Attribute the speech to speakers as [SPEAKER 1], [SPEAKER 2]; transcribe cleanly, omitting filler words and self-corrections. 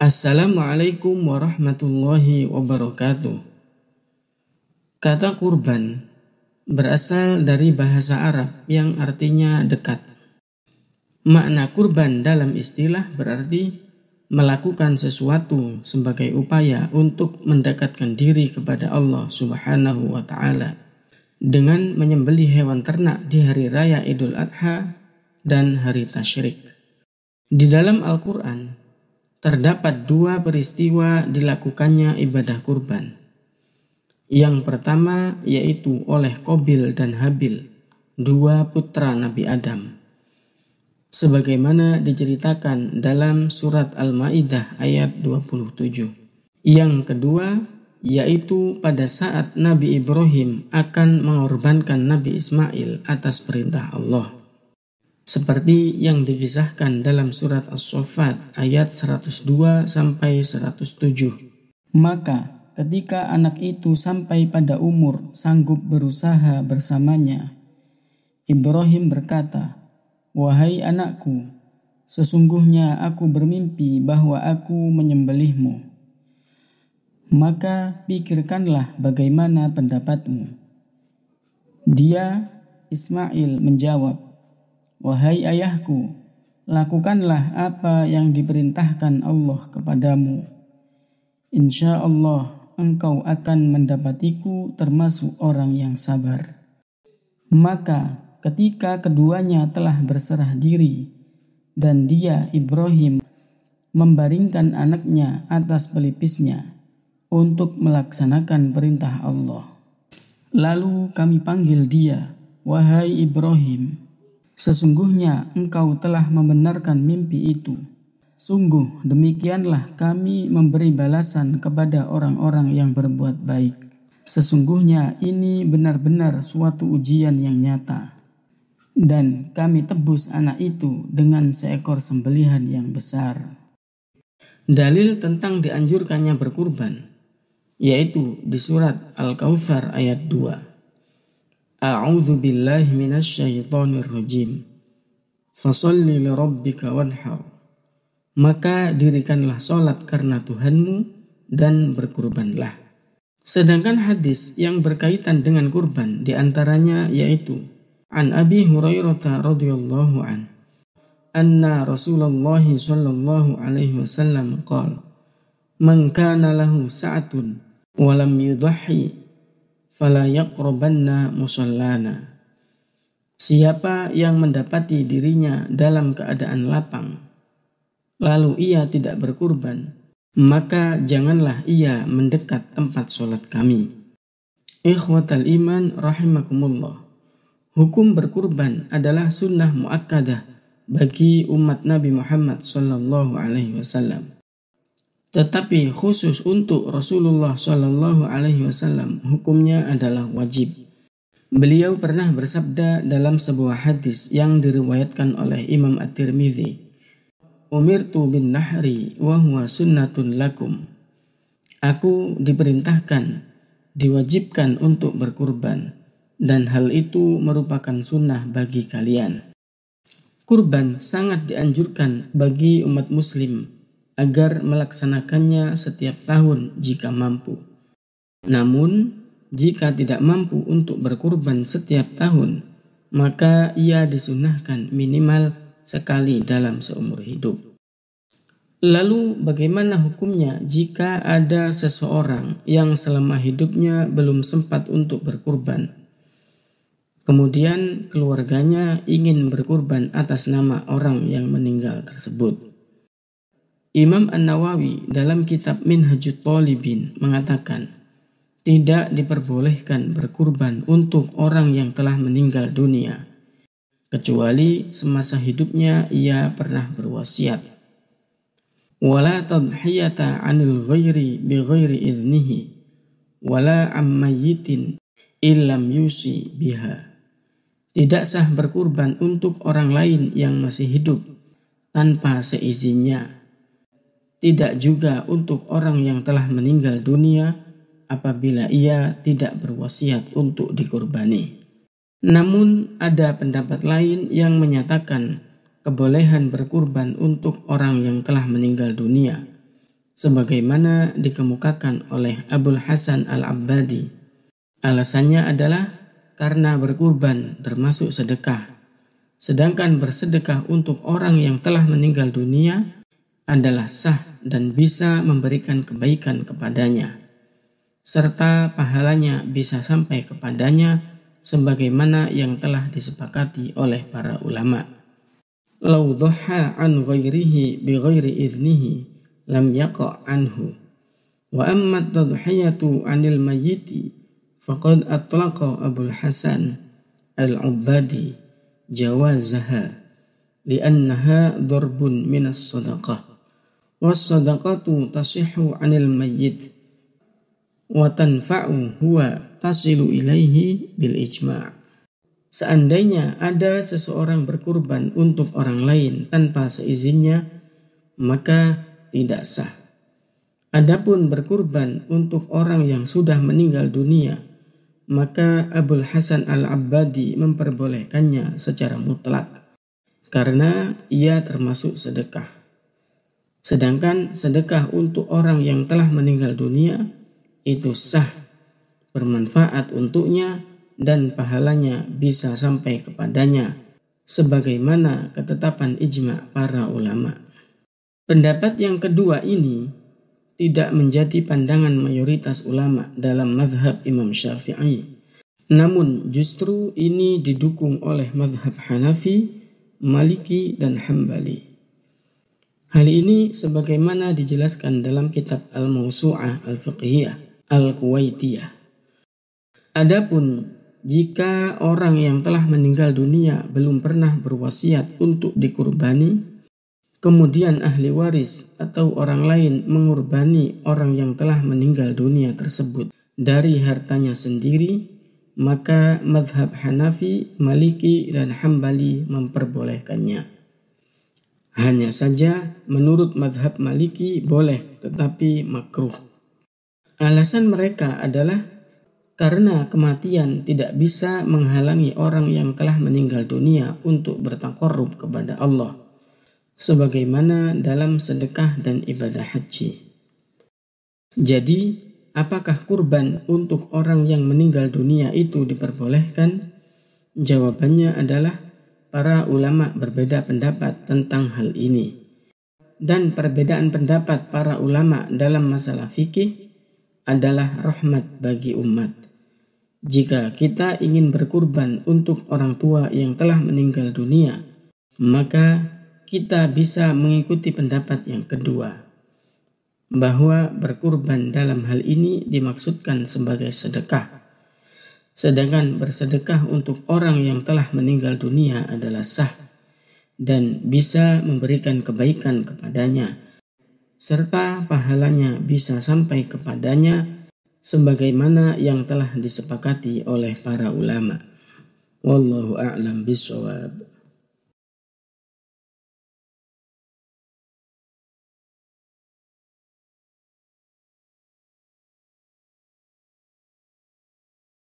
[SPEAKER 1] Assalamualaikum warahmatullahi wabarakatuh. Kata kurban berasal dari bahasa Arab yang artinya dekat. Makna kurban dalam istilah berarti melakukan sesuatu sebagai upaya untuk mendekatkan diri kepada Allah Subhanahu wa Ta'ala dengan menyembelih hewan ternak di hari raya Idul Adha dan hari Tasyrik. Di dalam Al-Quran terdapat dua peristiwa dilakukannya ibadah kurban. Yang pertama yaitu oleh Qabil dan Habil, dua putra Nabi Adam. Sebagaimana diceritakan dalam surat Al-Maidah ayat 27. Yang kedua yaitu pada saat Nabi Ibrahim akan mengorbankan Nabi Ismail atas perintah Allah. Seperti yang dikisahkan dalam surat As-Saffat ayat 102 sampai 107. Maka ketika anak itu sampai pada umur sanggup berusaha bersamanya, Ibrahim berkata, "Wahai anakku, sesungguhnya aku bermimpi bahwa aku menyembelihmu. Maka pikirkanlah bagaimana pendapatmu." Dia, Ismail, menjawab, "Wahai ayahku, lakukanlah apa yang diperintahkan Allah kepadamu. Insya Allah engkau akan mendapatiku termasuk orang yang sabar." Maka ketika keduanya telah berserah diri dan dia, Ibrahim, membaringkan anaknya atas pelipisnya untuk melaksanakan perintah Allah, lalu kami panggil dia, "Wahai Ibrahim, sesungguhnya engkau telah membenarkan mimpi itu. Sungguh demikianlah kami memberi balasan kepada orang-orang yang berbuat baik. Sesungguhnya ini benar-benar suatu ujian yang nyata. Dan kami tebus anak itu dengan seekor sembelihan yang besar." Dalil tentang dianjurkannya berkurban yaitu di surat Al-Kautsar ayat 2. A'udzu billahi minasyaitonir rajim. Fasholli lirabbika wanhar. Maka dirikanlah salat karena Tuhanmu dan berkurbanlah. Sedangkan hadis yang berkaitan dengan kurban diantaranya yaitu an Abi Hurairah radhiyallahu an anna Rasulullah sallallahu alaihi wasallam qala man kana lahu sa'atun wa lam yudhi fala yaqrabanna musallana. Siapa yang mendapati dirinya dalam keadaan lapang, lalu ia tidak berkurban, maka janganlah ia mendekat tempat sholat kami. Ikhwatal iman rahimakumullah. Hukum berkurban adalah sunnah muakkadah bagi umat Nabi Muhammad sallallahu alaihi wasallam. Tetapi khusus untuk Rasulullah Shallallahu Alaihi Wasallam hukumnya adalah wajib. Beliau pernah bersabda dalam sebuah hadis yang diriwayatkan oleh Imam At-Tirmidzi, "Umirtu bin nahri wa huwa sunnatun lakum." Aku diperintahkan, diwajibkan untuk berkurban, dan hal itu merupakan sunnah bagi kalian. Kurban sangat dianjurkan bagi umat muslim agar melaksanakannya setiap tahun jika mampu. Namun, jika tidak mampu untuk berkurban setiap tahun, maka ia disunahkan minimal sekali dalam seumur hidup. Lalu bagaimana hukumnya jika ada seseorang yang selama hidupnya belum sempat untuk berkurban, kemudian keluarganya ingin berkurban atas nama orang yang meninggal tersebut? Imam An-Nawawi dalam kitab Minhajut Thalibin mengatakan, tidak diperbolehkan berkurban untuk orang yang telah meninggal dunia, kecuali semasa hidupnya ia pernah berwasiat. Wala tadhiyata 'anil ghairi bi ghairi idnihi, wala 'ammayyitin illam yusi biha. Tidak sah berkurban untuk orang lain yang masih hidup tanpa seizinnya. Tidak juga untuk orang yang telah meninggal dunia apabila ia tidak berwasiat untuk dikurbani. Namun ada pendapat lain yang menyatakan kebolehan berkurban untuk orang yang telah meninggal dunia sebagaimana dikemukakan oleh Abul Hasan Al-Abbadi. Alasannya adalah karena berkurban termasuk sedekah, sedangkan bersedekah untuk orang yang telah meninggal dunia adalah sah dan bisa memberikan kebaikan kepadanya, serta pahalanya bisa sampai kepadanya sebagaimana yang telah disepakati oleh para ulama. Lau dhuha an ghairihi bi ghairi idnihi lam yaqa' anhu wa amma tadhiyatu 'anil mayyiti faqad atlaqa Abul Hasan Al-Abbadi jawazaha li'annaha darbun minas sadaqah was sadaqatu tasihhu 'anil mayyit wa tanfa'u huwa tasilu ilaihi bil ijma'. Seandainya ada seseorang berkurban untuk orang lain tanpa seizinnya, maka tidak sah. Adapun berkurban untuk orang yang sudah meninggal dunia, maka Abul Hasan Al-Abbadi memperbolehkannya secara mutlak karena ia termasuk sedekah. Sedangkan sedekah untuk orang yang telah meninggal dunia itu sah, bermanfaat untuknya dan pahalanya bisa sampai kepadanya sebagaimana ketetapan ijma' para ulama. Pendapat yang kedua ini tidak menjadi pandangan mayoritas ulama dalam mazhab Imam Syafi'i. Namun justru ini didukung oleh mazhab Hanafi, Maliki, dan Hambali. Hal ini sebagaimana dijelaskan dalam kitab Al-Mawsu'ah Al-Fiqhiyah Al-Kuwaitiyah. Adapun jika orang yang telah meninggal dunia belum pernah berwasiat untuk dikurbani, kemudian ahli waris atau orang lain mengurbani orang yang telah meninggal dunia tersebut dari hartanya sendiri, maka mazhab Hanafi, Maliki, dan Hambali memperbolehkannya. Hanya saja menurut mazhab Maliki boleh tetapi makruh. Alasan mereka adalah karena kematian tidak bisa menghalangi orang yang telah meninggal dunia untuk bertaqarrub kepada Allah, sebagaimana dalam sedekah dan ibadah haji. Jadi, apakah kurban untuk orang yang meninggal dunia itu diperbolehkan? Jawabannya adalah para ulama berbeda pendapat tentang hal ini. Dan perbedaan pendapat para ulama dalam masalah fikih adalah rahmat bagi umat. Jika kita ingin berkurban untuk orang tua yang telah meninggal dunia, maka kita bisa mengikuti pendapat yang kedua, bahwa berkurban dalam hal ini dimaksudkan sebagai sedekah. Sedangkan bersedekah untuk orang yang telah meninggal dunia adalah sah dan bisa memberikan kebaikan kepadanya, serta pahalanya bisa sampai kepadanya sebagaimana yang telah disepakati oleh para ulama. Wallahu a'lam bishawab.